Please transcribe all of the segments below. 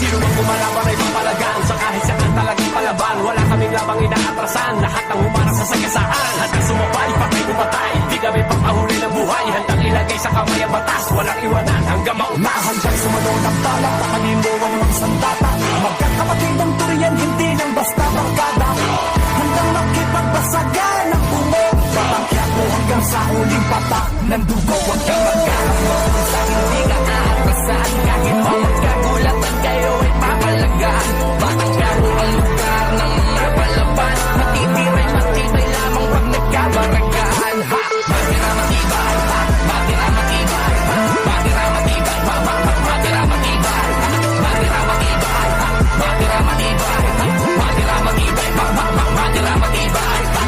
Sino mang gumalaban ay papalagan. Sa kahit siya ang talagang palaban, wala kaming labang inaatrasan. Lahat ng humarang sa sagasaan, handang sumabay, patay umatay. Di kami papahuli ng buhay, handang ilagay sa kamay ang batas. Walang iwanan hanggang mauna. Handang sumunod ang bala, pakalimuan ng sandata. Magkakapatid ang turian, hindi lang basta barkada. Handang makipagbasagan ang bumo. Babangkyak mo hanggang sa huling patak ng dugo. Huwag kang magkakamot sa hindi ka aatrasan. Kahit pa magkagulatan kayo ay papalagaan. Batangkaro ang lugar ng mga palaban. Matitibay lamang pag nagkabaragaan. Ha! Matira matibay, ha! Matira matibay, ha! Matira matibay, ha! Matira matibay, ha! Matira matibay, ha! Matira matibay, ha! Matira matibay, ha! Matira matibay, ha!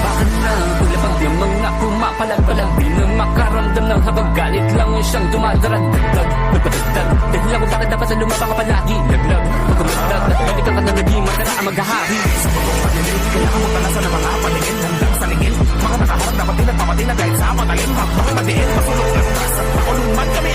Bakit na ulapag yung mga pumapalag-palag? Di na makaramdam ng habang galit lang siyang dumadaragdag. Nagpatagdag, dahil ako bakit dapat sa lumabang ka palagi. Laglag, pagkamatag, balik ang kanalaging matara ang maghahari. Sa bukong panilig, kaya ka magpalasan ng mga paningin. Handang sa lingin, mga nakaharap dapat din at pamatin na kahit sa patayin. Bakit madiin, masulog ng tras at pakulungan kami